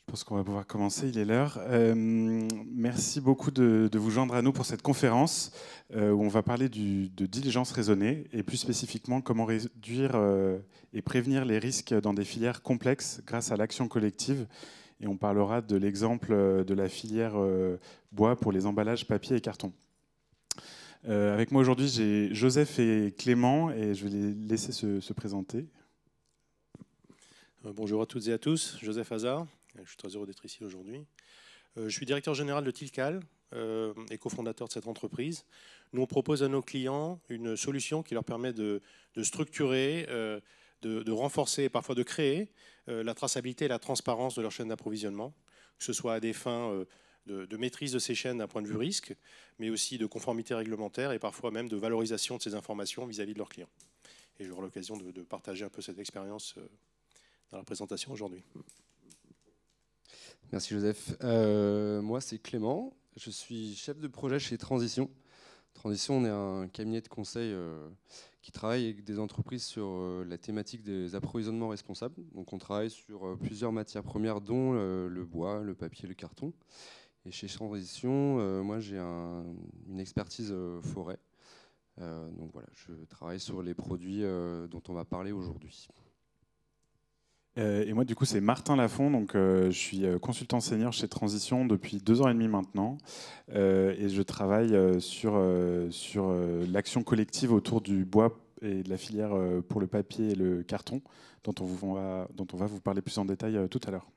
Je pense qu'on va pouvoir commencer, il est l'heure. Merci beaucoup de vous joindre à nous pour cette conférence où on va parler de diligence raisonnée et plus spécifiquement comment réduire et prévenir les risques dans des filières complexes grâce à l'action collective. Et on parlera de l'exemple de la filière bois pour les emballages papier et carton. Avec moi aujourd'hui, j'ai Joseph et Clément et je vais les laisser se présenter. Bonjour à toutes et à tous, Joseph Hazard, je suis très heureux d'être ici aujourd'hui. Je suis directeur général de Tilcal et cofondateur de cette entreprise. Nous, on propose à nos clients une solution qui leur permet de structurer, de renforcer et parfois de créer la traçabilité et la transparence de leur chaîne d'approvisionnement, que ce soit à des fins de maîtrise de ces chaînes d'un point de vue risque, mais aussi de conformité réglementaire et parfois même de valorisation de ces informations vis-à-vis de leurs clients. Et j'aurai l'occasion de partager un peu cette expérience dans la présentation aujourd'hui. Merci Joseph. Moi c'est Clément, je suis chef de projet chez Transition. Transition, on est un cabinet de conseil qui travaille avec des entreprises sur la thématique des approvisionnements responsables. Donc on travaille sur plusieurs matières premières dont le bois, le papier, le carton. Et chez Transition, moi j'ai une expertise forêt. Donc voilà, je travaille sur les produits dont on va parler aujourd'hui. Et moi, du coup, c'est Martin Lafont. Donc, je suis consultant senior chez Transition depuis 2 ans et demi maintenant. Et je travaille sur l'action collective autour du bois et de la filière pour le papier et le carton, dont on va vous parler plus en détail tout à l'heure.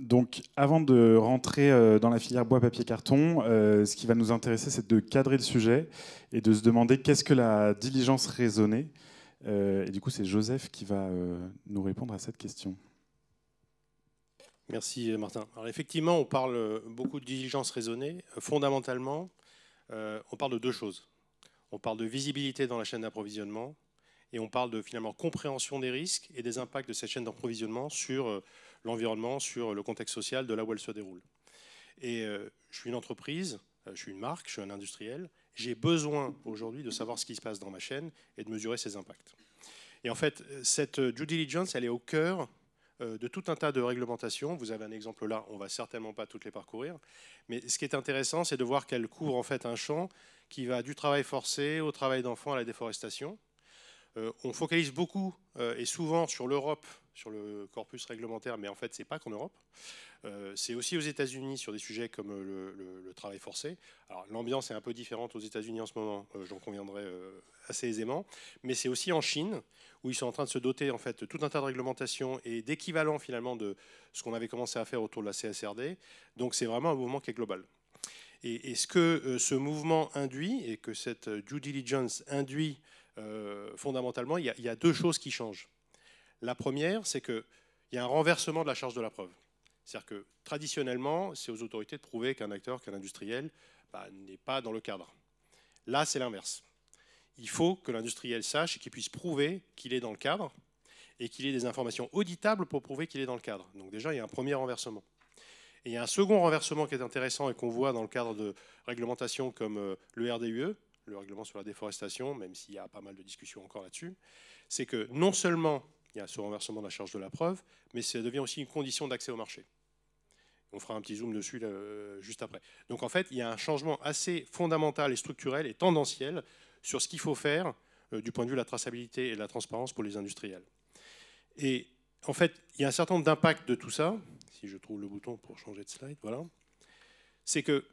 Donc, avant de rentrer dans la filière bois, papier, carton, ce qui va nous intéresser, c'est de cadrer le sujet et de se demander qu'est-ce que la diligence raisonnée. Et du coup, c'est Joseph qui va nous répondre à cette question. Merci Martin. Alors effectivement, on parle beaucoup de diligence raisonnée. Fondamentalement, on parle de deux choses. On parle de visibilité dans la chaîne d'approvisionnement et on parle de finalement compréhension des risques et des impacts de cette chaîne d'approvisionnement sur l'environnement, sur le contexte social de là où elle se déroule. Et je suis une entreprise, je suis une marque, je suis un industriel. J'ai besoin aujourd'hui de savoir ce qui se passe dans ma chaîne et de mesurer ses impacts. Et en fait, cette due diligence, elle est au cœur de tout un tas de réglementations. Vous avez un exemple là, on ne va certainement pas toutes les parcourir. Mais ce qui est intéressant, c'est de voir qu'elle couvre en fait un champ qui va du travail forcé au travail d'enfant à la déforestation. On focalise beaucoup et souvent sur l'Europe, sur le corpus réglementaire, mais en fait, ce n'est pas qu'en Europe. C'est aussi aux États-Unis sur des sujets comme le travail forcé. Alors l'ambiance est un peu différente aux États-Unis en ce moment, j'en conviendrai assez aisément, mais c'est aussi en Chine où ils sont en train de se doter en fait de tout un tas de réglementations et d'équivalents finalement de ce qu'on avait commencé à faire autour de la CSRD. Donc c'est vraiment un mouvement qui est global. Et ce que ce mouvement induit et que cette due diligence induit fondamentalement, il y a deux choses qui changent. La première, c'est qu'il y a un renversement de la charge de la preuve. C'est-à-dire que traditionnellement, c'est aux autorités de prouver qu'un acteur, qu'un industriel, n'est pas dans le cadre. Là, c'est l'inverse. Il faut que l'industriel sache et qu'il puisse prouver qu'il est dans le cadre et qu'il ait des informations auditables pour prouver qu'il est dans le cadre. Donc déjà, il y a un premier renversement. Et il y a un second renversement qui est intéressant et qu'on voit dans le cadre de réglementations comme le RDUE, le règlement sur la déforestation, même s'il y a pas mal de discussions encore là-dessus, c'est que non seulement il y a ce renversement de la charge de la preuve, mais ça devient aussi une condition d'accès au marché. On fera un petit zoom dessus là, juste après. Donc en fait, il y a un changement assez fondamental et structurel et tendanciel sur ce qu'il faut faire du point de vue de la traçabilité et de la transparence pour les industriels. Et en fait, il y a un certain nombre d'impacts de tout ça, si je trouve le bouton pour changer de slide, voilà. C'est que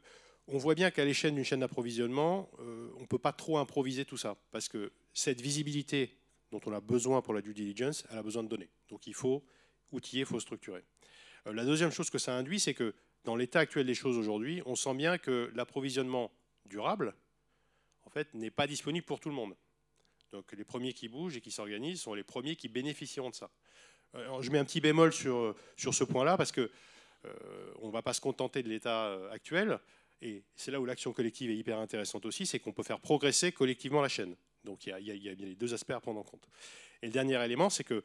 on voit bien qu'à l'échelle d'une chaîne d'approvisionnement, on ne peut pas trop improviser tout ça, parce que cette visibilité dont on a besoin pour la due diligence, elle a besoin de données. Donc il faut outiller, il faut structurer. La deuxième chose que ça induit, c'est que dans l'état actuel des choses aujourd'hui, on sent bien que l'approvisionnement durable, en fait, n'est pas disponible pour tout le monde. Donc les premiers qui bougent et qui s'organisent sont les premiers qui bénéficieront de ça. Alors, je mets un petit bémol sur ce point-là, parce qu'on ne va pas se contenter de l'état actuel. Et c'est là où l'action collective est hyper intéressante aussi, c'est qu'on peut faire progresser collectivement la chaîne. Donc il y a les deux aspects à prendre en compte. Et le dernier élément, c'est que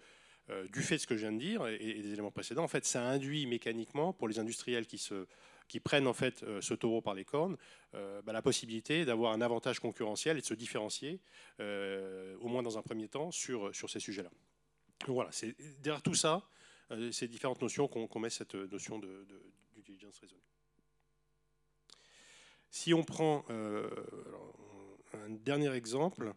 du fait de ce que je viens de dire et des éléments précédents, en fait, ça induit mécaniquement pour les industriels qui prennent en fait ce taureau par les cornes, la possibilité d'avoir un avantage concurrentiel et de se différencier, au moins dans un premier temps, sur ces sujets-là. Donc voilà, derrière tout ça, ces différentes notions qu'on met cette notion de due diligence raisonnée. Si on prend un dernier exemple,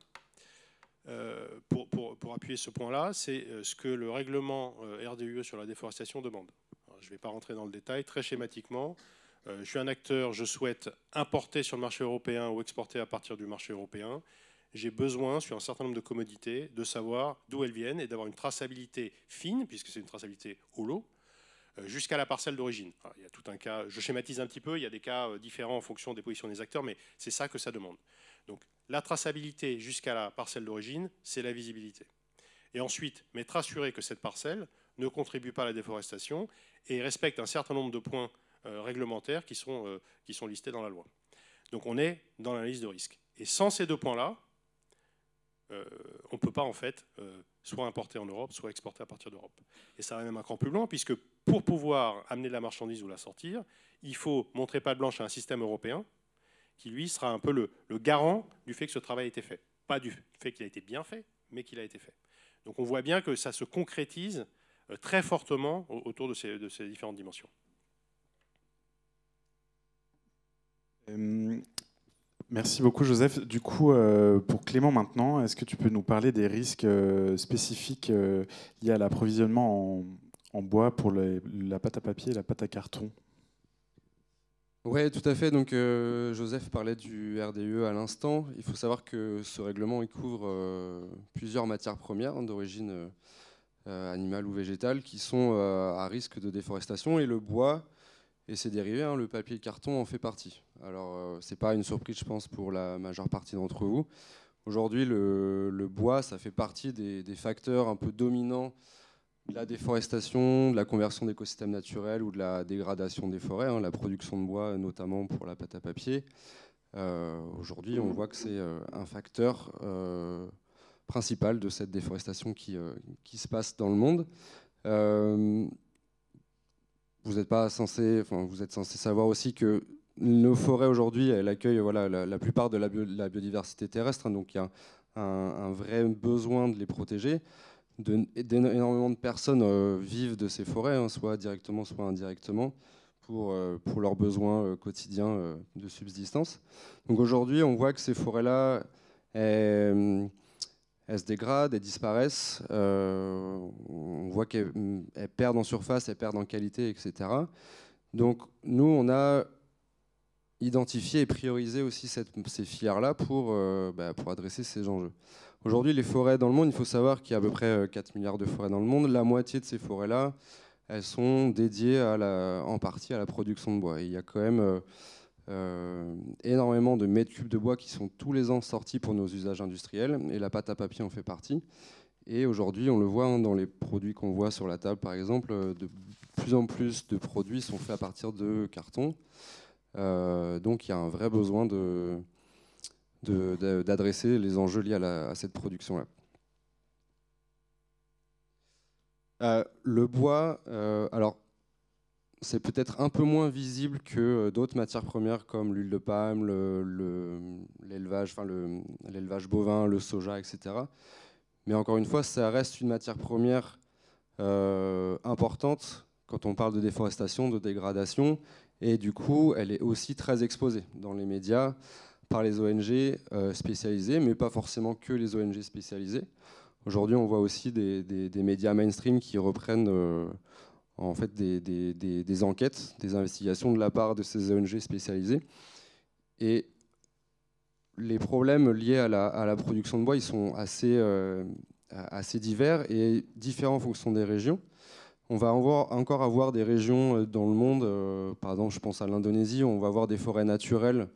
pour appuyer ce point-là, c'est ce que le règlement RDUE sur la déforestation demande. Alors, je ne vais pas rentrer dans le détail, très schématiquement. Je suis un acteur, je souhaite importer sur le marché européen ou exporter à partir du marché européen. J'ai besoin, sur un certain nombre de commodités, de savoir d'où elles viennent et d'avoir une traçabilité fine, puisque c'est une traçabilité au lot, jusqu'à la parcelle d'origine. Il y a tout un cas, je schématise un petit peu, il y a des cas différents en fonction des positions des acteurs, mais c'est ça que ça demande. Donc la traçabilité jusqu'à la parcelle d'origine, c'est la visibilité. Et ensuite, m'être assuré que cette parcelle ne contribue pas à la déforestation et respecte un certain nombre de points réglementaires qui sont listés dans la loi. Donc on est dans l'analyse de risque. Et sans ces deux points-là, on ne peut pas en fait soit importer en Europe, soit exporter à partir d'Europe. Et ça va même un cran plus loin, puisque pour pouvoir amener de la marchandise ou la sortir, il faut montrer patte blanche à un système européen qui, lui, sera un peu le garant du fait que ce travail a été fait. Pas du fait qu'il a été bien fait, mais qu'il a été fait. Donc on voit bien que ça se concrétise très fortement autour de ces différentes dimensions. Merci beaucoup Joseph. Du coup, pour Clément maintenant, est-ce que tu peux nous parler des risques spécifiques liés à l'approvisionnement en bois pour la pâte à papier et la pâte à carton? Oui, tout à fait. Donc, Joseph parlait du RDE à l'instant. Il faut savoir que ce règlement il couvre plusieurs matières premières d'origine animale ou végétale qui sont à risque de déforestation, et le bois et ses dérivés, le papier et le carton en fait partie. Alors, ce n'est pas une surprise, je pense, pour la majeure partie d'entre vous. Aujourd'hui, le bois, ça fait partie des facteurs un peu dominants de la déforestation, de la conversion d'écosystèmes naturels ou de la dégradation des forêts, la production de bois, notamment pour la pâte à papier. Aujourd'hui, on voit que c'est un facteur principal de cette déforestation qui se passe dans le monde. Vous êtes censé savoir aussi que nos forêts aujourd'hui, elles accueillent la plupart de la biodiversité terrestre, donc il y a un vrai besoin de les protéger. Énormément de personnes vivent de ces forêts, soit directement, soit indirectement, pour leurs besoins quotidiens de subsistance. Donc aujourd'hui, on voit que ces forêts-là, elles se dégradent, elles disparaissent. On voit qu'elles perdent en surface, elles perdent en qualité, etc. Donc nous, on a identifié et priorisé aussi ces filières-là pour adresser ces enjeux. Aujourd'hui, les forêts dans le monde, il faut savoir qu'il y a à peu près 4 milliards de forêts dans le monde. La moitié de ces forêts-là, elles sont dédiées en partie à la production de bois. Et il y a quand même énormément de mètres cubes de bois qui sont tous les ans sortis pour nos usages industriels, et la pâte à papier en fait partie. Et aujourd'hui, on le voit dans les produits qu'on voit sur la table, par exemple, de plus en plus de produits sont faits à partir de carton. Donc il y a un vrai besoin d'adresser les enjeux liés à cette production-là. Le bois, alors c'est peut-être un peu moins visible que d'autres matières premières comme l'huile de palme, l'élevage bovin, le soja, etc. Mais encore une fois, ça reste une matière première importante quand on parle de déforestation, de dégradation, et du coup, elle est aussi très exposée dans les médias par les ONG spécialisées, mais pas forcément que les ONG spécialisées. Aujourd'hui, on voit aussi des médias mainstream qui reprennent en fait des enquêtes, des investigations de la part de ces ONG spécialisées. Et les problèmes liés à la production de bois, ils sont assez divers et différents en fonction des régions. On va encore avoir des régions dans le monde, par exemple, je pense à l'Indonésie, où on va avoir des forêts naturelles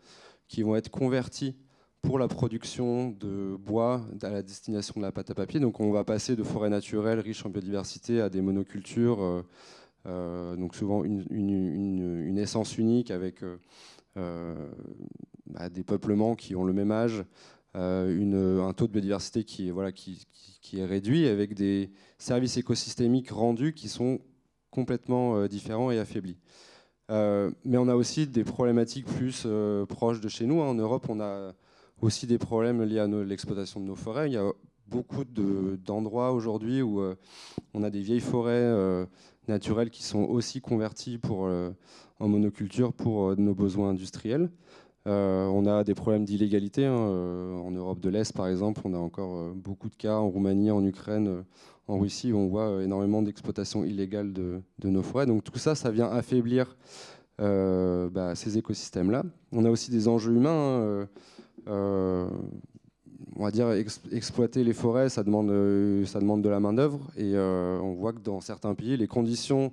qui vont être converties pour la production de bois à la destination de la pâte à papier. Donc on va passer de forêts naturelles riches en biodiversité à des monocultures, donc souvent une essence unique avec des peuplements qui ont le même âge, un taux de biodiversité qui est réduit, avec des services écosystémiques rendus qui sont complètement différents et affaiblis. Mais on a aussi des problématiques plus proches de chez nous. En Europe, on a aussi des problèmes liés à l'exploitation de nos forêts. Il y a beaucoup d'endroits aujourd'hui où on a des vieilles forêts naturelles qui sont aussi converties en monoculture pour nos besoins industriels. On a des problèmes d'illégalité. En Europe de l'Est, par exemple, on a encore beaucoup de cas en Roumanie, en Ukraine, en Russie, où on voit énormément d'exploitation illégale de nos forêts. Donc tout ça, ça vient affaiblir ces écosystèmes-là. On a aussi des enjeux humains. On va dire exploiter les forêts, ça demande de la main-d'œuvre. Et on voit que dans certains pays, les conditions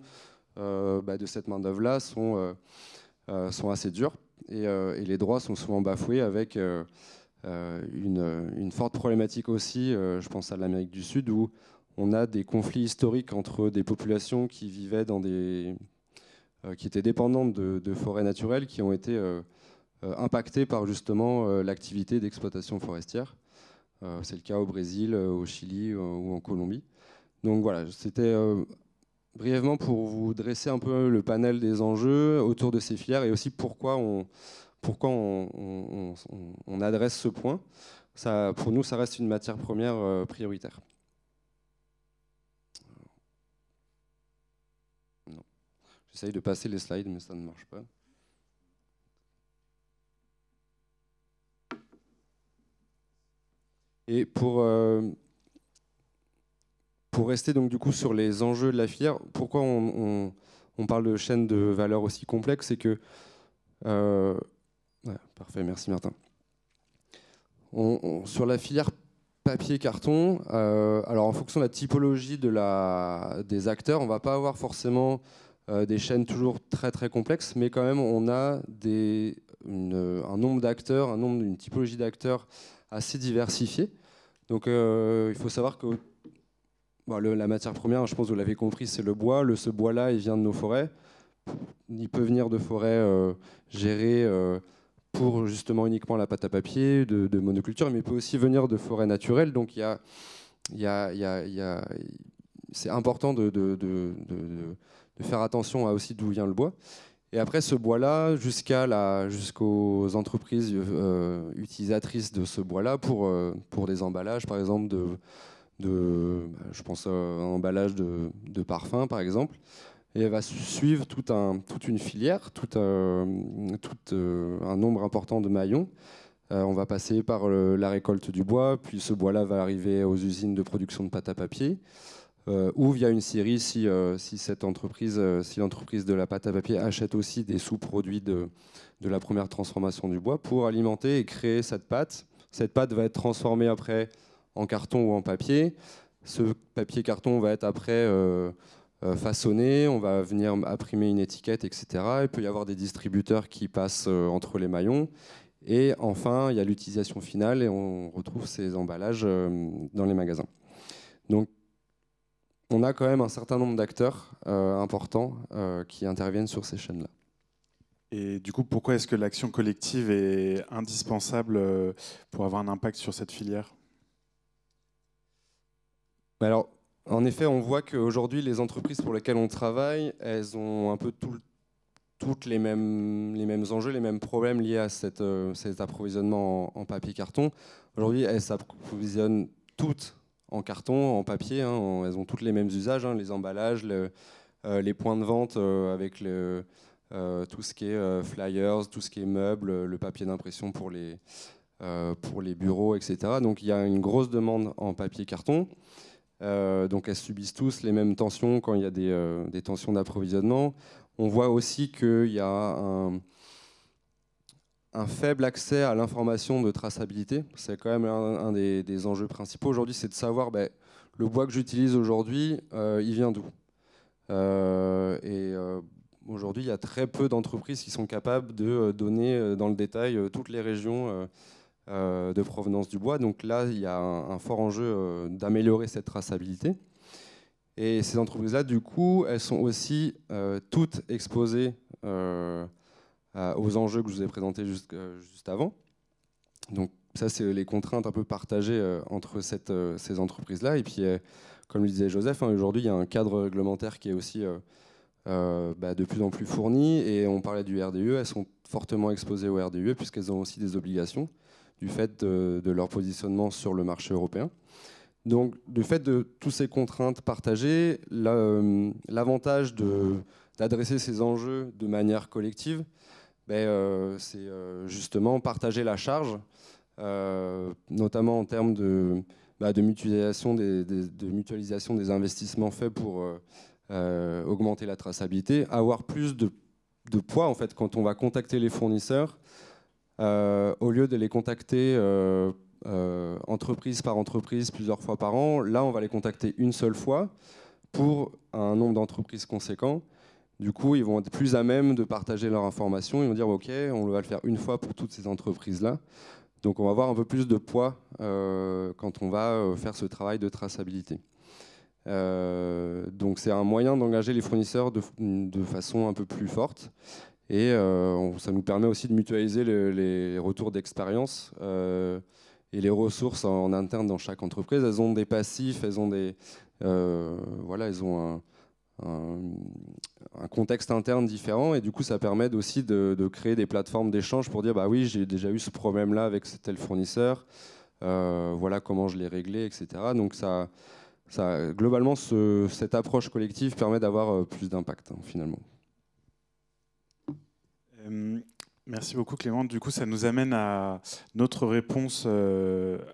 de cette main-d'œuvre-là sont assez dures. Et les droits sont souvent bafoués avec une forte problématique aussi, je pense à l'Amérique du Sud, où on a des conflits historiques entre des populations qui vivaient qui étaient dépendantes de forêts naturelles, qui ont été impactées par justement l'activité d'exploitation forestière. C'est le cas au Brésil, au Chili ou en Colombie. Donc voilà, c'était brièvement pour vous dresser un peu le panel des enjeux autour de ces filières et aussi pourquoi on adresse ce point. Ça, pour nous, ça reste une matière première prioritaire. J'essaye de passer les slides, mais ça ne marche pas. Et pour rester donc du coup sur les enjeux de la filière, pourquoi on parle de chaîne de valeur aussi complexe, c'est que parfait, merci Martin. Sur la filière papier-carton, alors en fonction de la typologie des acteurs, on ne va pas avoir forcément des chaînes toujours très très complexes, mais quand même on a un nombre d'acteurs, une typologie d'acteurs assez diversifiée. Donc il faut savoir que la matière première, je pense que vous l'avez compris, c'est le bois. Ce bois-là, il vient de nos forêts. Il peut venir de forêts gérées pour justement uniquement la pâte à papier, de monoculture, mais il peut aussi venir de forêts naturelles. Donc c'est important de faire attention à aussi d'où vient le bois. Et après, ce bois-là, jusqu'aux entreprises utilisatrices de ce bois-là pour des emballages, par exemple, je pense à un emballage de parfum, par exemple. Et elle va suivre toute une filière, tout un nombre important de maillons. On va passer par la récolte du bois, puis ce bois-là va arriver aux usines de production de pâte à papier. Ou via une scierie si l'entreprise de la pâte à papier achète aussi des sous-produits de la première transformation du bois pour alimenter et créer cette pâte. Cette pâte va être transformée après en carton ou en papier. Ce papier-carton va être après façonné, on va venir imprimer une étiquette, etc. Il peut y avoir des distributeurs qui passent entre les maillons. Et enfin, il y a l'utilisation finale et on retrouve ces emballages dans les magasins. Donc, on a quand même un certain nombre d'acteurs importants qui interviennent sur ces chaînes-là. Et du coup, pourquoi est-ce que l'action collective est indispensable pour avoir un impact sur cette filière ? Alors, en effet, on voit qu'aujourd'hui, les entreprises pour lesquelles on travaille, elles ont un peu toutes les mêmes enjeux, les mêmes problèmes liés à cet approvisionnement en papier-carton. Aujourd'hui, elles s'approvisionnent toutes en carton, en papier. Elles ont toutes les mêmes usages, les emballages, les points de vente avec tout ce qui est flyers, tout ce qui est meubles, le papier d'impression pour les bureaux, etc. Donc il y a une grosse demande en papier-carton. Donc elles subissent tous les mêmes tensions quand il y a des tensions d'approvisionnement. On voit aussi qu'il y a un faible accès à l'information de traçabilité. C'est quand même un des enjeux principaux aujourd'hui, c'est de savoir le bois que j'utilise aujourd'hui, il vient d'où. Aujourd'hui, il y a très peu d'entreprises qui sont capables de donner dans le détail toutes les régions de provenance du bois. Donc là, il y a un fort enjeu d'améliorer cette traçabilité. Et ces entreprises-là, du coup, elles sont aussi toutes exposées aux enjeux que je vous ai présentés juste avant. Donc ça, c'est les contraintes un peu partagées entre ces entreprises-là. Et puis, comme le disait Joseph, aujourd'hui, il y a un cadre réglementaire qui est aussi de plus en plus fourni. Et on parlait du RDE, elles sont fortement exposées au RDE puisqu'elles ont aussi des obligations du fait de leur positionnement sur le marché européen. Donc, du fait de toutes ces contraintes partagées, l'avantage d'adresser ces enjeux de manière collective, c'est justement partager la charge, notamment en termes de mutualisation des investissements faits pour augmenter la traçabilité, avoir plus de poids en fait quand on va contacter les fournisseurs, au lieu de les contacter entreprise par entreprise plusieurs fois par an. Là, on va les contacter une seule fois pour un nombre d'entreprises conséquent. Du coup, ils vont être plus à même de partager leurs informations. Ils vont dire OK, on va le faire une fois pour toutes ces entreprises-là. Donc on va avoir un peu plus de poids quand on va faire ce travail de traçabilité. Donc c'est un moyen d'engager les fournisseurs de façon un peu plus forte. Et ça nous permet aussi de mutualiser les retours d'expérience et les ressources en interne dans chaque entreprise. Elles ont des passifs, elles ont elles ont un contexte interne différent, et du coup ça permet aussi de créer des plateformes d'échange pour dire bah oui, j'ai déjà eu ce problème-là avec tel fournisseur, voilà comment je l'ai réglé, etc. Donc globalement, cette approche collective permet d'avoir plus d'impact finalement. Merci beaucoup Clément. Du coup, ça nous amène à notre réponse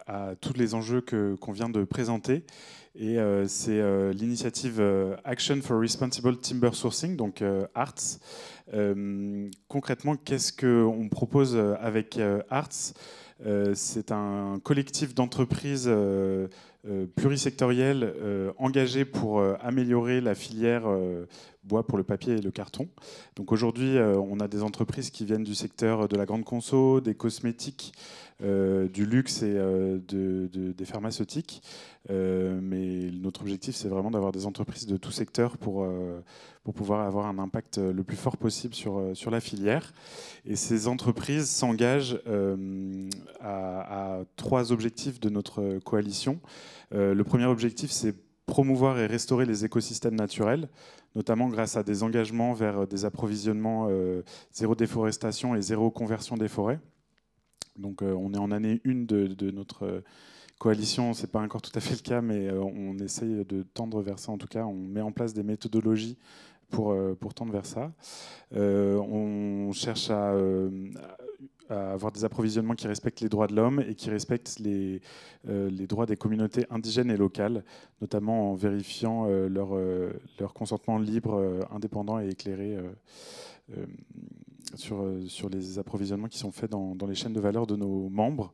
à tous les enjeux qu'on vient de présenter. Et c'est l'initiative Action for Responsible Timber Sourcing, donc ARTS. Concrètement, qu'est-ce qu'on propose avec ARTS ? C'est un collectif d'entreprises plurisectorielles engagées pour améliorer la filière bois pour le papier et le carton. Donc aujourd'hui, on a des entreprises qui viennent du secteur de la grande conso, des cosmétiques, du luxe et des pharmaceutiques. Mais notre objectif, c'est vraiment d'avoir des entreprises de tout secteur pour pouvoir avoir un impact le plus fort possible sur la filière. Et ces entreprises s'engagent à 3 objectifs de notre coalition. Le premier objectif, c'est promouvoir et restaurer les écosystèmes naturels, notamment grâce à des engagements vers des approvisionnements zéro déforestation et zéro conversion des forêts. Donc on est en année 1 de notre coalition, ce n'est pas encore tout à fait le cas, mais on essaye de tendre vers ça. En tout cas, on met en place des méthodologies pour tendre vers ça. On cherche à avoir des approvisionnements qui respectent les droits de l'homme et qui respectent les droits des communautés indigènes et locales, notamment en vérifiant leur consentement libre, indépendant et éclairé sur les approvisionnements qui sont faits dans les chaînes de valeur de nos membres.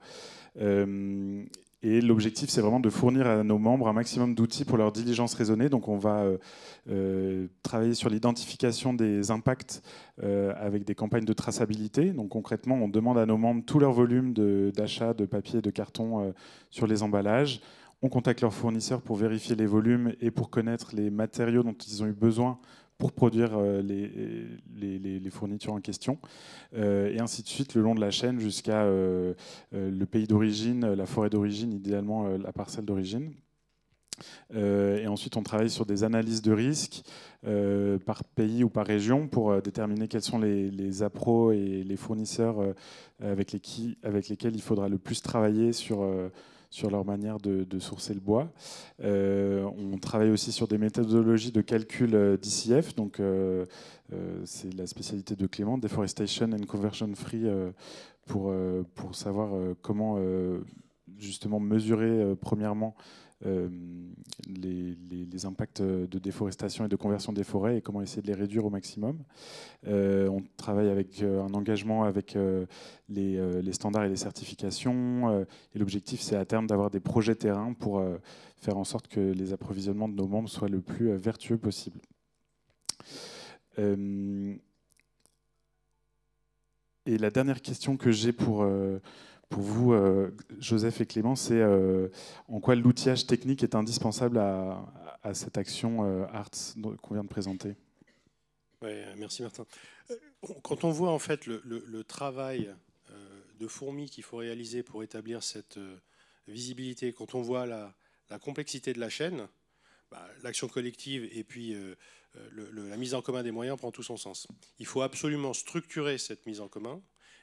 Et l'objectif, c'est vraiment de fournir à nos membres un maximum d'outils pour leur diligence raisonnée. Donc on va travailler sur l'identification des impacts avec des campagnes de traçabilité. Donc concrètement, on demande à nos membres tout leur volume d'achat de papier et de carton sur les emballages. On contacte leurs fournisseurs pour vérifier les volumes et pour connaître les matériaux dont ils ont eu besoin pour produire les fournitures en question, et ainsi de suite le long de la chaîne jusqu'à le pays d'origine, la forêt d'origine, idéalement la parcelle d'origine. Et ensuite, on travaille sur des analyses de risques par pays ou par région pour déterminer quels sont les appros et les fournisseurs avec lesquels il faudra le plus travailler sur leur manière de sourcer le bois. On travaille aussi sur des méthodologies de calcul d'ICF, donc c'est la spécialité de Clément, Deforestation and Conversion Free, pour savoir comment justement mesurer premièrement les impacts de déforestation et de conversion des forêts et comment essayer de les réduire au maximum. On travaille avec un engagement avec les standards et les certifications. Et l'objectif, c'est à terme d'avoir des projets terrain pour faire en sorte que les approvisionnements de nos membres soient le plus vertueux possible. Et la dernière question que j'ai pour vous, Joseph et Clément, c'est en quoi l'outillage technique est indispensable à cette action ARTS qu'on vient de présenter. Ouais, merci Martin. Quand on voit en fait le travail de fourmi qu'il faut réaliser pour établir cette visibilité, quand on voit la complexité de la chaîne, l'action collective et puis la mise en commun des moyens prend tout son sens. Il faut absolument structurer cette mise en commun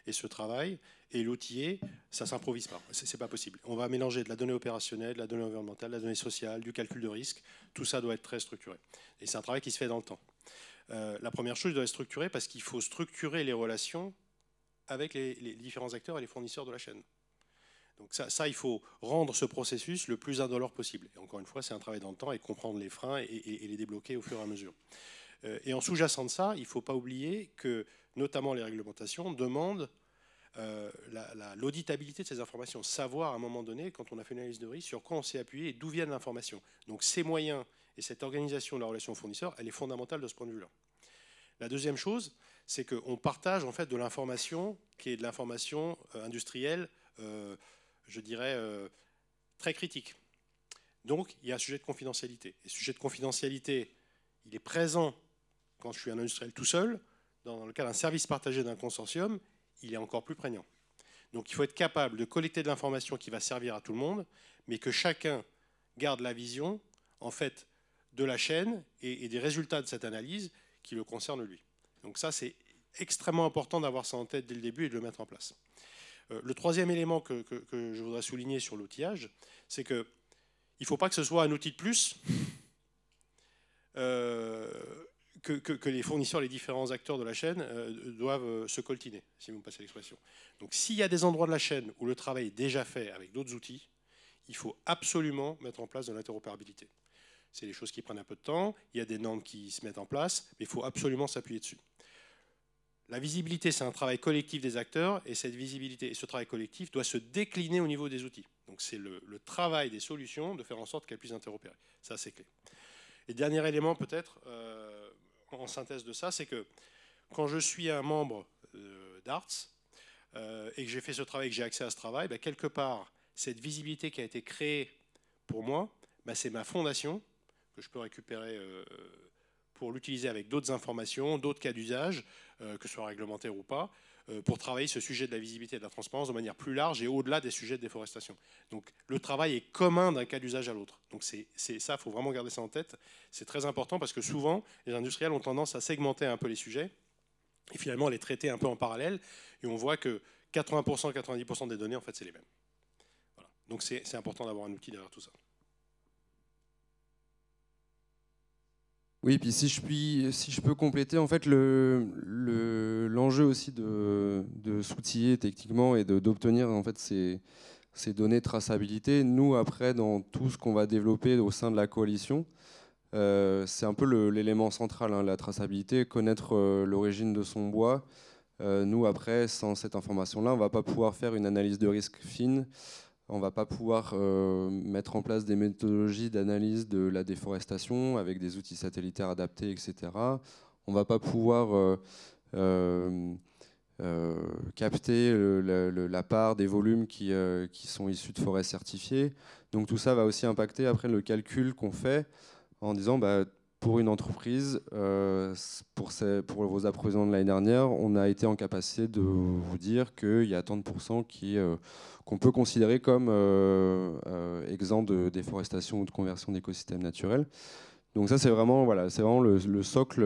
et ce travail et l'outiller, ça ne s'improvise pas. Ce n'est pas possible. On va mélanger de la donnée opérationnelle, de la donnée environnementale, de la donnée sociale, du calcul de risque. Tout ça doit être très structuré. Et c'est un travail qui se fait dans le temps. La première chose, il doit être structuré parce qu'il faut structurer les relations avec les différents acteurs et les fournisseurs de la chaîne. Donc ça, il faut rendre ce processus le plus indolore possible. Et encore une fois, c'est un travail dans le temps et comprendre les freins et les débloquer au fur et à mesure. Et en sous-jacent de ça, il ne faut pas oublier que, notamment les réglementations, demandent l'auditabilité de ces informations. Savoir à un moment donné, quand on a fait une analyse de risque, sur quoi on s'est appuyé et d'où vient l'information. Donc ces moyens et cette organisation de la relation fournisseur, elle est fondamentale de ce point de vue-là. La deuxième chose, c'est qu'on partage en fait de l'information qui est de l'information industrielle, je dirais, très critique. Donc il y a un sujet de confidentialité. Et ce sujet de confidentialité, il est présent quand je suis un industriel tout seul. Dans le cas d'un service partagé d'un consortium, il est encore plus prégnant. Donc il faut être capable de collecter de l'information qui va servir à tout le monde, mais que chacun garde la vision en fait, de la chaîne et des résultats de cette analyse qui le concernent lui. Donc ça, c'est extrêmement important d'avoir ça en tête dès le début et de le mettre en place. Le troisième élément que je voudrais souligner sur l'outillage, c'est qu'il ne faut pas que ce soit un outil de plus que les fournisseurs, les différents acteurs de la chaîne doivent se coltiner, si vous me passez l'expression. Donc s'il y a des endroits de la chaîne où le travail est déjà fait avec d'autres outils, il faut absolument mettre en place de l'interopérabilité. C'est des choses qui prennent un peu de temps, il y a des normes qui se mettent en place, mais il faut absolument s'appuyer dessus. La visibilité, c'est un travail collectif des acteurs, et cette visibilité et ce travail collectif doit se décliner au niveau des outils. Donc c'est le travail des solutions de faire en sorte qu'elles puissent interopérer. Ça, c'est clé. Et dernier élément, peut-être, en synthèse de ça, c'est que quand je suis un membre d'Arts et que j'ai fait ce travail, que j'ai accès à ce travail, ben, quelque part, cette visibilité qui a été créée pour moi, ben, c'est ma fondation que je peux récupérer pour l'utiliser avec d'autres informations, d'autres cas d'usage, que ce soit réglementaire ou pas, pour travailler ce sujet de la visibilité et de la transparence de manière plus large et au-delà des sujets de déforestation. Donc le travail est commun d'un cas d'usage à l'autre. Donc c'est ça, il faut vraiment garder ça en tête. C'est très important parce que souvent, les industriels ont tendance à segmenter un peu les sujets et finalement à les traiter un peu en parallèle. Et on voit que 80%, 90% des données, en fait, c'est les mêmes. Voilà. Donc c'est important d'avoir un outil derrière tout ça. Oui, puis si je peux compléter, en fait, l'enjeu aussi de s'outiller techniquement et d'obtenir en fait ces données de traçabilité, nous, après, dans tout ce qu'on va développer au sein de la coalition, c'est un peu l'élément central, hein, la traçabilité, connaître l'origine de son bois. Nous, après, sans cette information-là, on ne va pas pouvoir faire une analyse de risque fine. On ne va pas pouvoir mettre en place des méthodologies d'analyse de la déforestation avec des outils satellitaires adaptés, etc. On ne va pas pouvoir capter la part des volumes qui sont issus de forêts certifiées. Donc tout ça va aussi impacter après le calcul qu'on fait en disant bah, pour une entreprise, pour vos approvisionnements de l'année dernière, on a été en capacité de vous dire qu'il y a tant de pourcents qu'on peut considérer comme exempt de déforestation ou de conversion d'écosystèmes naturels. Donc ça, c'est vraiment le socle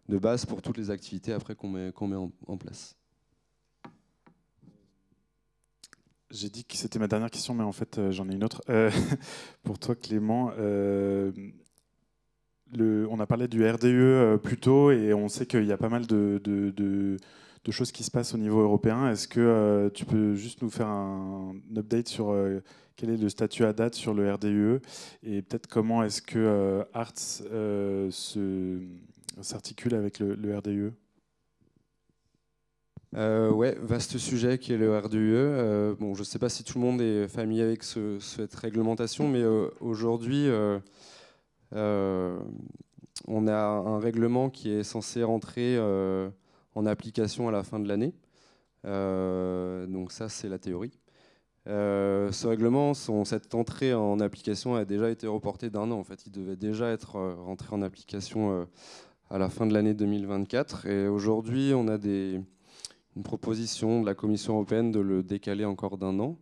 de base pour toutes les activités après qu'on met en place. J'ai dit que c'était ma dernière question, mais en fait, j'en ai une autre. Pour toi, Clément, on a parlé du RDE plus tôt et on sait qu'il y a pas mal de choses qui se passent au niveau européen. Est-ce que tu peux juste nous faire un update sur quel est le statut à date sur le RDE et peut-être comment est-ce que Arts s'articule avec le RDE? Ouais, vaste sujet qui est le RDE. Bon, je ne sais pas si tout le monde est familier avec cette réglementation, mais aujourd'hui, on a un règlement qui est censé rentrer en application à la fin de l'année. Donc ça, c'est la théorie. Ce règlement, cette entrée en application a déjà été reportée d'un an. En fait, il devait déjà être rentré en application à la fin de l'année 2024. Et aujourd'hui, on a une proposition de la Commission européenne de le décaler encore d'un an.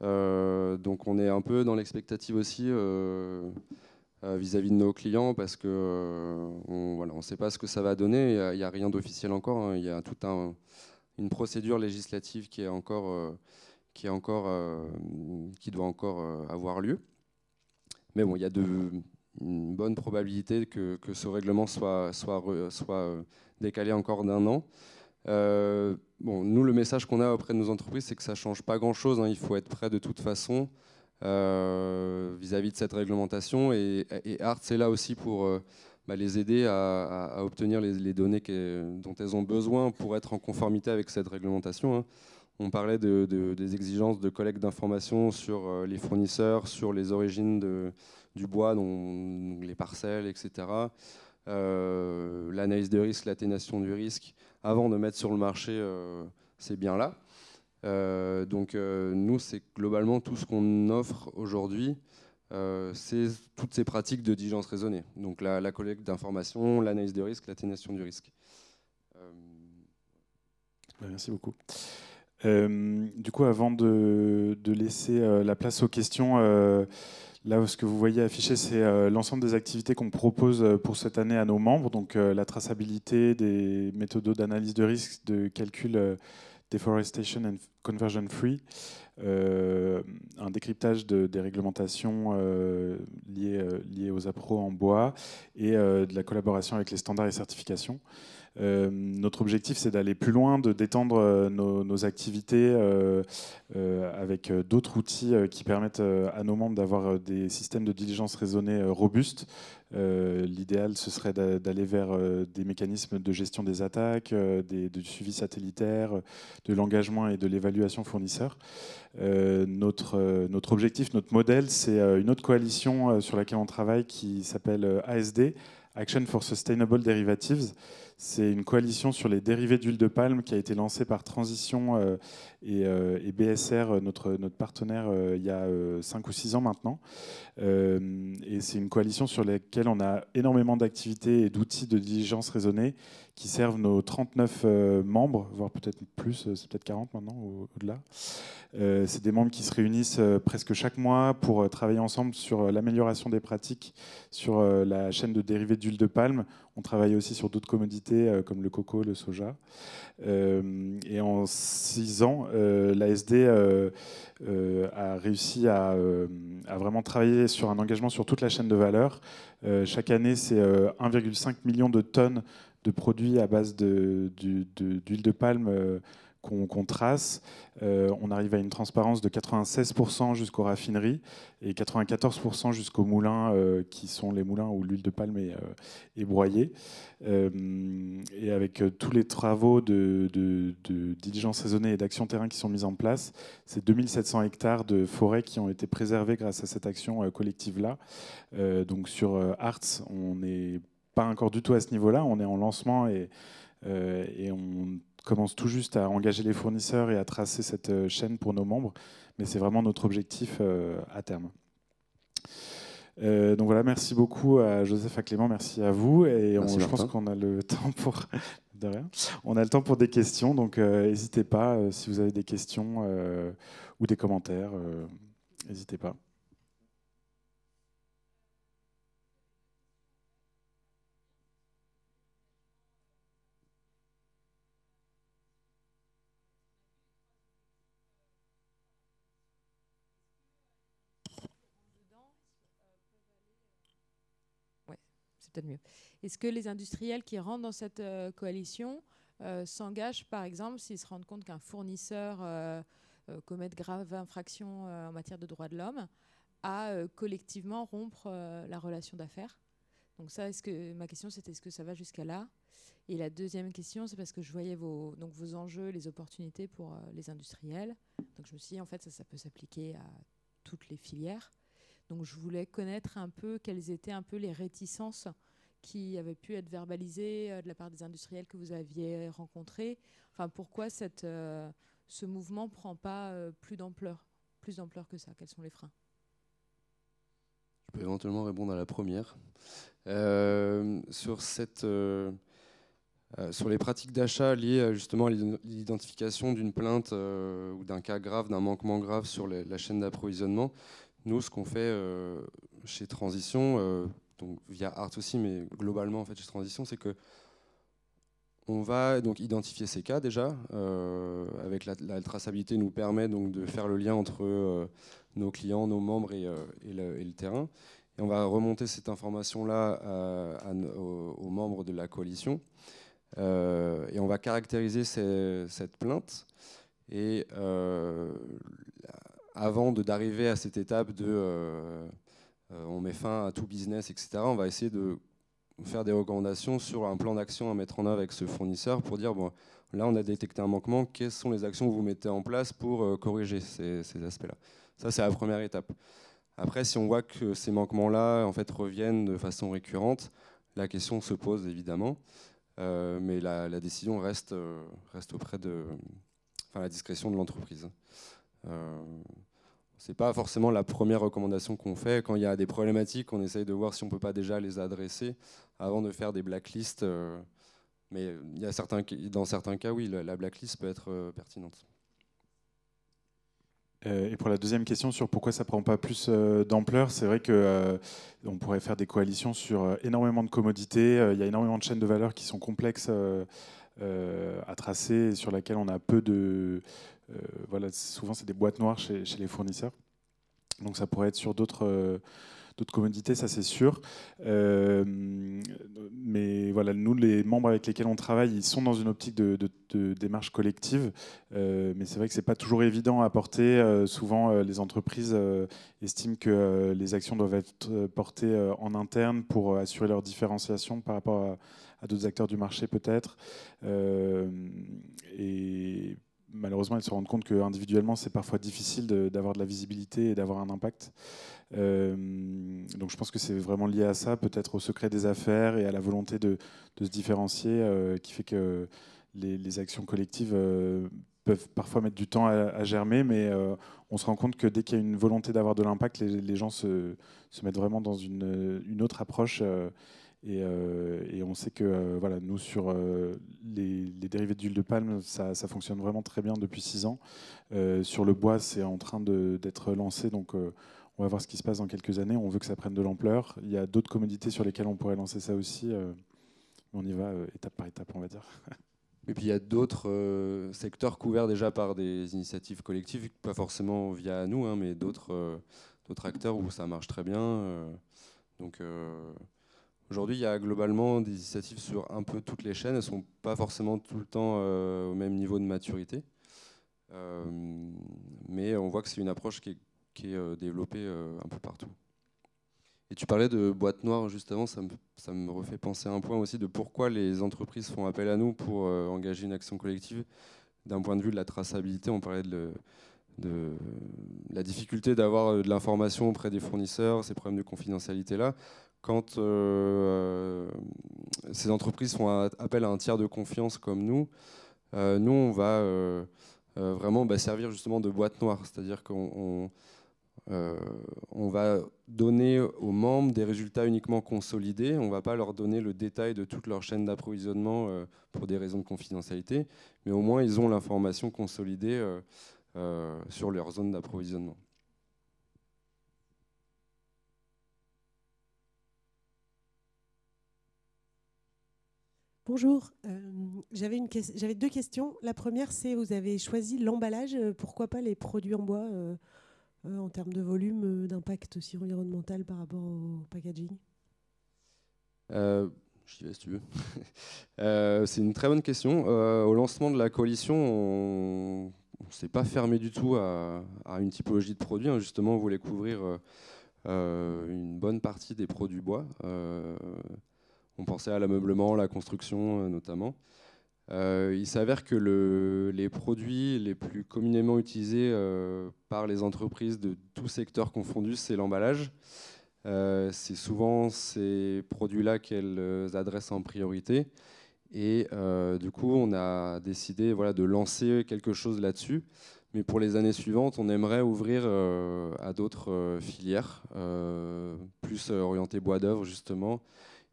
Donc on est un peu dans l'expectative aussi vis-à-vis de nos clients parce que on ne sait pas ce que ça va donner. Il n'y a rien d'officiel encore. Hein. Il y a tout un une procédure législative qui doit encore avoir lieu. Mais bon, il y a une bonne probabilité que ce règlement soit décalé encore d'1 an. Nous, le message qu'on a auprès de nos entreprises, c'est que ça ne change pas grand-chose, hein. Il faut être prêt de toute façon vis-à-vis de cette réglementation. Et Arts est là aussi pour les aider à obtenir les données dont elles ont besoin pour être en conformité avec cette réglementation, hein. On parlait des exigences de collecte d'informations sur les fournisseurs, sur les origines du bois, donc les parcelles, etc. L'analyse de risque, l'atténuation du risque, avant de mettre sur le marché ces biens-là. Nous, c'est globalement tout ce qu'on offre aujourd'hui, c'est toutes ces pratiques de diligence raisonnée. Donc la collecte d'informations, l'analyse de risque, l'atténuation du risque. Merci beaucoup. Du coup, avant de laisser la place aux questions, là, ce que vous voyez affiché, c'est l'ensemble des activités qu'on propose pour cette année à nos membres. Donc, la traçabilité des méthodes d'analyse de risque, de calcul Deforestation and Conversion Free, un décryptage des réglementations liées aux appros en bois et de la collaboration avec les standards et certifications. Notre objectif, c'est d'aller plus loin, de d'étendre nos activités avec d'autres outils qui permettent à nos membres d'avoir des systèmes de diligence raisonnée robustes. L'idéal, ce serait d'aller vers des mécanismes de gestion des attaques, du suivi satellitaire, de l'engagement et de l'évaluation fournisseur. Notre objectif, notre modèle, c'est une autre coalition sur laquelle on travaille qui s'appelle ASD, Action for Sustainable Derivatives. C'est une coalition sur les dérivés d'huile de palme qui a été lancée par Transition et BSR, notre partenaire, il y a 5 ou 6 ans maintenant. Et c'est une coalition sur laquelle on a énormément d'activités et d'outils de diligence raisonnée qui servent nos 39 membres, voire peut-être plus, c'est peut-être 40 maintenant, au-delà. C'est des membres qui se réunissent presque chaque mois pour travailler ensemble sur l'amélioration des pratiques sur la chaîne de dérivés d'huile de palme. On travaille aussi sur d'autres commodités comme le coco, le soja. Et en 6 ans, l'ASD a réussi à vraiment travailler sur un engagement sur toute la chaîne de valeur. Chaque année, c'est 1,5 million de tonnes de produits à base d'huile de palme qu'on trace. On arrive à une transparence de 96% jusqu'aux raffineries et 94% jusqu'aux moulins, qui sont les moulins où l'huile de palme est broyée. Et avec tous les travaux de diligence raisonnée et d'action terrain qui sont mis en place, c'est 2700 hectares de forêt qui ont été préservés grâce à cette action collective-là. Donc sur Arts, on n'est pas encore du tout à ce niveau-là. On est en lancement et on commence tout juste à engager les fournisseurs et à tracer cette chaîne pour nos membres, mais c'est vraiment notre objectif à terme. Donc voilà, merci beaucoup à Joseph, à Clément, merci à vous. Et je pense qu'on a le temps pour de rien. On a le temps pour des questions, donc n'hésitez pas si vous avez des questions ou des commentaires, n'hésitez pas. Peut-être mieux. Est-ce que les industriels qui rentrent dans cette coalition s'engagent, par exemple, s'ils se rendent compte qu'un fournisseur commet de graves infractions en matière de droits de l'homme, à collectivement rompre la relation d'affaires? Donc ça, ma question, c'était est-ce que ça va jusqu'à là? Et la deuxième question, c'est parce que je voyais vos enjeux, les opportunités pour les industriels. Donc je me suis dit, en fait, ça peut s'appliquer à toutes les filières. Donc je voulais connaître un peu quelles étaient un peu les réticences qui avaient pu être verbalisées de la part des industriels que vous aviez rencontrés. Enfin, pourquoi ce mouvement ne prend pas plus d'ampleur que ça? Quels sont les freins? Je peux éventuellement répondre à la première. Sur les pratiques d'achat liées justement à l'identification d'une plainte ou d'un cas grave, d'un manquement grave sur la chaîne d'approvisionnement, nous, ce qu'on fait chez Transition, donc via Arts aussi, mais globalement en fait chez Transition, c'est que On va donc identifier ces cas déjà. Avec la traçabilité nous permet donc de faire le lien entre nos clients, nos membres et le terrain. Et on va remonter cette information-là aux membres de la coalition. Et on va caractériser cette plainte. Et avant d'arriver à cette étape on met fin à tout business, etc., on va essayer de faire des recommandations sur un plan d'action à mettre en œuvre avec ce fournisseur pour dire, bon, là on a détecté un manquement, quelles sont les actions que vous mettez en place pour corriger ces aspects-là. Ça, c'est la première étape. Après, si on voit que ces manquements-là en fait, reviennent de façon récurrente, la question se pose évidemment, mais la décision reste auprès la discrétion de l'entreprise. Ce n'est pas forcément la première recommandation qu'on fait. Quand il y a des problématiques, on essaye de voir si on ne peut pas déjà les adresser avant de faire des blacklists. Mais dans certains cas, oui, la blacklist peut être pertinente. Et pour la deuxième question sur pourquoi ça ne prend pas plus d'ampleur, c'est vrai qu'on pourrait faire des coalitions sur énormément de commodités. Il y a énormément de chaînes de valeur qui sont complexes à tracer et sur lesquelles on a peu de... voilà, souvent, c'est des boîtes noires chez les fournisseurs. Donc ça pourrait être sur d'autres commodités, ça c'est sûr. Mais voilà, nous, les membres avec lesquels on travaille, ils sont dans une optique de démarche collective. Mais c'est vrai que ce n'est pas toujours évident à porter. Souvent, les entreprises estiment que les actions doivent être portées en interne pour assurer leur différenciation par rapport à d'autres acteurs du marché peut-être. Et malheureusement, elles se rendent compte qu'individuellement, c'est parfois difficile d'avoir de la visibilité et d'avoir un impact. Donc je pense que c'est vraiment lié à ça, peut-être au secret des affaires et à la volonté de se différencier qui fait que les actions collectives peuvent parfois mettre du temps à germer, mais on se rend compte que dès qu'il y a une volonté d'avoir de l'impact, les gens se mettent vraiment dans une autre approche. Et on sait que voilà, nous, sur les dérivés d'huile de palme, ça fonctionne vraiment très bien depuis 6 ans. Sur le bois, c'est en train d'être lancé, donc on va voir ce qui se passe dans quelques années. On veut que ça prenne de l'ampleur. Il y a d'autres commodités sur lesquelles on pourrait lancer ça aussi. On y va étape par étape, on va dire. Et puis il y a d'autres secteurs couverts déjà par des initiatives collectives, pas forcément via nous, hein, mais d'autres acteurs où ça marche très bien. Donc aujourd'hui, il y a globalement des initiatives sur un peu toutes les chaînes. Elles ne sont pas forcément tout le temps au même niveau de maturité. Mais on voit que c'est une approche qui est développée un peu partout. Et tu parlais de boîte noire, justement, ça me refait penser à un point aussi de pourquoi les entreprises font appel à nous pour engager une action collective. D'un point de vue de la traçabilité, on parlait de la difficulté d'avoir de l'information auprès des fournisseurs, ces problèmes de confidentialité-là. Quand ces entreprises font appel à un tiers de confiance comme nous, on va vraiment servir justement de boîte noire. C'est-à-dire qu'on va donner aux membres des résultats uniquement consolidés. On ne va pas leur donner le détail de toute leur chaîne d'approvisionnement pour des raisons de confidentialité, mais au moins ils ont l'information consolidée sur leur zone d'approvisionnement. Bonjour, j'avais 2 questions. La première, c'est vous avez choisi l'emballage. Pourquoi pas les produits en bois en termes de volume, d'impact aussi environnemental par rapport au packaging? Je dis si tu veux. C'est une très bonne question. Au lancement de la coalition, on ne s'est pas fermé du tout à une typologie de produits. Hein. Justement, on voulait couvrir une bonne partie des produits bois. On pensait à l'ameublement, la construction notamment. Il s'avère que les produits les plus communément utilisés par les entreprises de tout secteur confondu, c'est l'emballage. C'est souvent ces produits-là qu'elles adressent en priorité. Et du coup, on a décidé de lancer quelque chose là-dessus. Mais pour les années suivantes, on aimerait ouvrir à d'autres filières, plus orientées bois d'œuvre justement.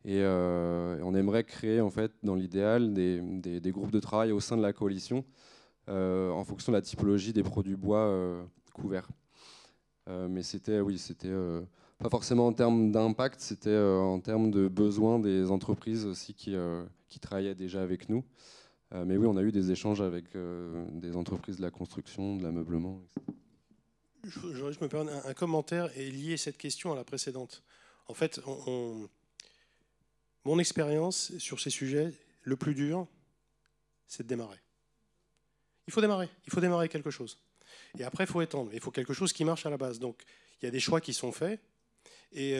Et on aimerait créer, en fait, dans l'idéal, des groupes de travail au sein de la coalition en fonction de la typologie des produits bois couverts. Mais c'était pas forcément en termes d'impact, c'était en termes de besoins des entreprises aussi qui qui travaillaient déjà avec nous. Mais oui, on a eu des échanges avec des entreprises de la construction, de l'ameublement, etc. Je me permets un commentaire et lier cette question à la précédente. En fait, mon expérience sur ces sujets, le plus dur, c'est de démarrer. Il faut démarrer quelque chose. Et après, il faut étendre. Il faut quelque chose qui marche à la base. Donc, il y a des choix qui sont faits et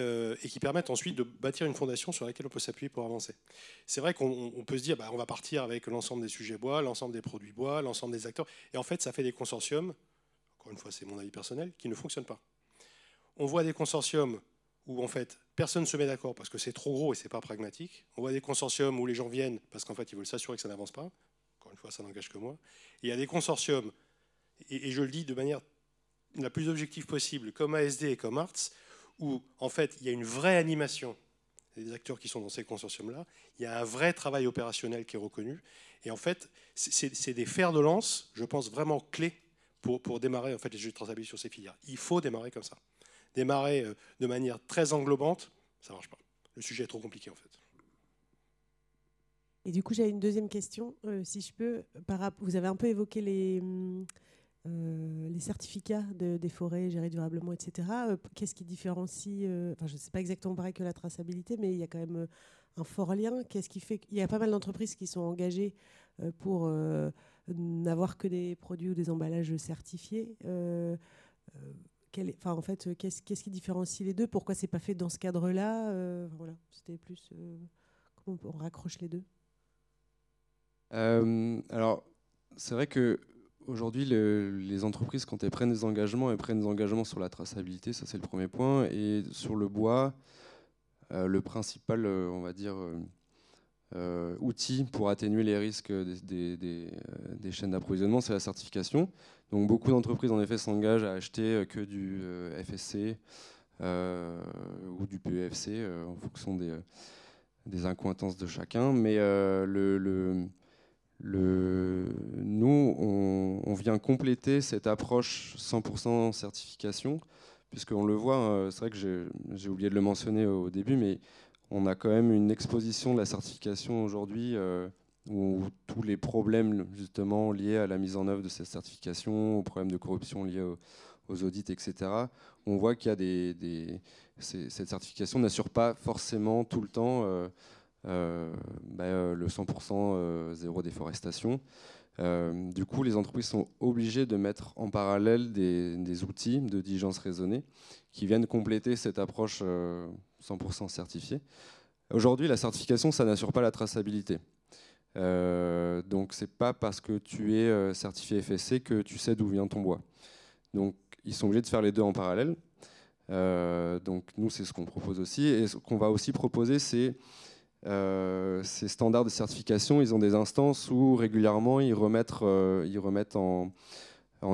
qui permettent ensuite de bâtir une fondation sur laquelle on peut s'appuyer pour avancer. C'est vrai qu'on peut se dire, on va partir avec l'ensemble des sujets bois, l'ensemble des produits bois, l'ensemble des acteurs. Et en fait, ça fait des consortiums, encore une fois, c'est mon avis personnel, qui ne fonctionnent pas. On voit des consortiums où en fait personne ne se met d'accord parce que c'est trop gros et c'est pas pragmatique. On voit des consortiums où les gens viennent parce qu'en fait ils veulent s'assurer que ça n'avance pas. Encore une fois, ça n'engage que moi. Et il y a des consortiums, et je le dis de manière la plus objective possible, comme ASD et comme Arts, où en fait il y a une vraie animation des acteurs qui sont dans ces consortiums-là. Il y a un vrai travail opérationnel qui est reconnu. Et en fait, c'est des fers de lance, je pense, vraiment clés pour démarrer en fait, les jeux de traçabilité sur ces filières. Il faut démarrer comme ça. Démarrer de manière très englobante, ça ne marche pas. Le sujet est trop compliqué en fait. Et du coup, j'avais une deuxième question, si je peux. Vous avez un peu évoqué les certificats des forêts gérées durablement, etc. Qu'est-ce qui différencie je ne sais pas exactement pareil que la traçabilité, mais il y a quand même un fort lien. Qu'est-ce qui fait qu'il y a pas mal d'entreprises qui sont engagées pour n'avoir que des produits ou des emballages certifiés. Qu'est-ce qui différencie les deux? Pourquoi c'est pas fait dans ce cadre-là? Voilà, c'était plus comment on raccroche les deux. Alors, c'est vrai que aujourd'hui, les entreprises, quand elles prennent des engagements sur la traçabilité, ça c'est le premier point. Et sur le bois, le principal, on va dire, outil pour atténuer les risques des chaînes d'approvisionnement, c'est la certification. Donc beaucoup d'entreprises en effet s'engagent à acheter que du FSC ou du PEFC en fonction des incointances de chacun. Mais nous, on vient compléter cette approche 100% certification, puisqu'on le voit, c'est vrai que j'ai oublié de le mentionner au début, mais on a quand même une exposition de la certification aujourd'hui où tous les problèmes justement liés à la mise en œuvre de cette certification, aux problèmes de corruption liés aux audits, etc. On voit qu'il y a cette certification n'assure pas forcément tout le temps le 100% zéro déforestation. Du coup, les entreprises sont obligées de mettre en parallèle des outils de diligence raisonnée qui viennent compléter cette approche 100% certifiée. Aujourd'hui, la certification, ça n'assure pas la traçabilité. Donc, c'est pas parce que tu es certifié FSC que tu sais d'où vient ton bois. Donc, ils sont obligés de faire les deux en parallèle. Donc, nous, c'est ce qu'on propose aussi. Et ce qu'on va aussi proposer, c'est ces standards de certification. Ils ont des instances où régulièrement, ils remettent en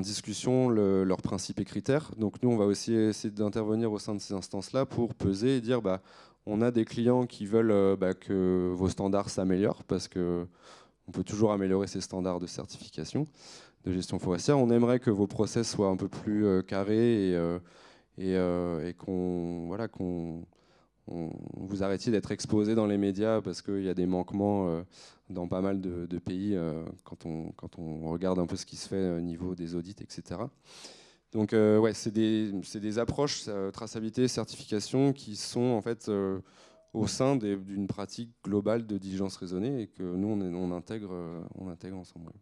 discussion leurs principes et critères. Donc, nous, on va aussi essayer d'intervenir au sein de ces instances-là pour peser et dire on a des clients qui veulent que vos standards s'améliorent parce qu'on peut toujours améliorer ces standards de certification de gestion forestière. On aimerait que vos process soient un peu plus carrés et qu'on vous arrêtiez d'être exposé dans les médias parce qu'il y a des manquements dans pas mal de pays quand on regarde un peu ce qui se fait au niveau des audits, etc. Donc c'est des approches traçabilité, certification qui sont en fait au sein d'une pratique globale de diligence raisonnée et que nous on intègre ensemble.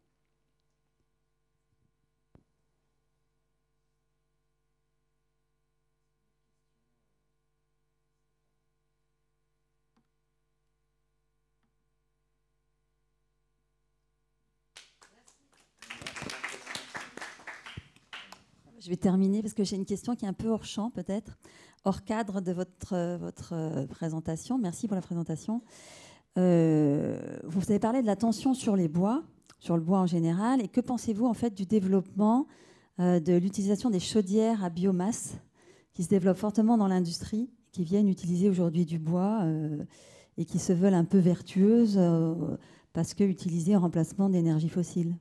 Je vais terminer parce que j'ai une question qui est un peu hors champ peut-être, hors cadre de votre présentation. Merci pour la présentation. Vous avez parlé de la tension sur les bois, sur le bois en général. Et que pensez-vous en fait du développement de l'utilisation des chaudières à biomasse qui se développent fortement dans l'industrie, qui viennent utiliser aujourd'hui du bois et qui se veulent un peu vertueuses parce que utilisées en remplacement d'énergie fossile?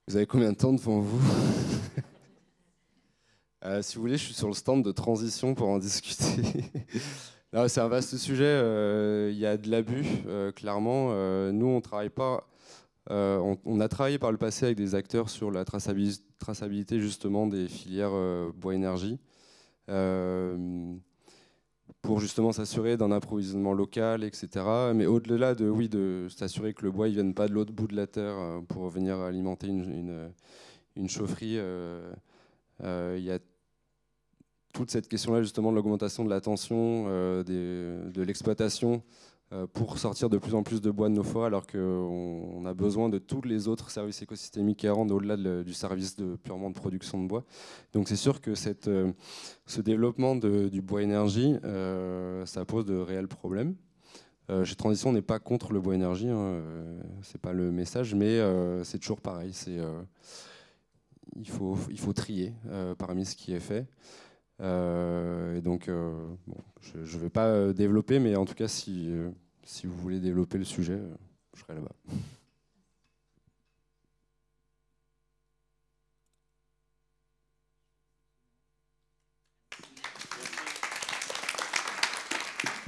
Vous avez combien de temps devant vous? Si vous voulez, je suis sur le stand de transition pour en discuter. C'est un vaste sujet. Il y a de l'abus, clairement. Nous, on travaille pas. On a travaillé par le passé avec des acteurs sur la traçabilité justement des filières bois-énergie, pour justement s'assurer d'un approvisionnement local, etc. Mais au-delà de s'assurer que le bois ne vienne pas de l'autre bout de la terre pour venir alimenter une chaufferie, il y a toute cette question-là justement de l'augmentation de la tension, de l'exploitation, pour sortir de plus en plus de bois de nos forêts, alors qu'on a besoin de tous les autres services écosystémiques qui rendent au-delà du service purement de production de bois. Donc c'est sûr que ce développement du bois énergie, ça pose de réels problèmes. Chez Transition, on n'est pas contre le bois énergie, hein, c'est pas le message, mais c'est toujours pareil. Il faut trier parmi ce qui est fait. Et donc, je ne vais pas développer, mais en tout cas, si vous voulez développer le sujet, je serai là-bas.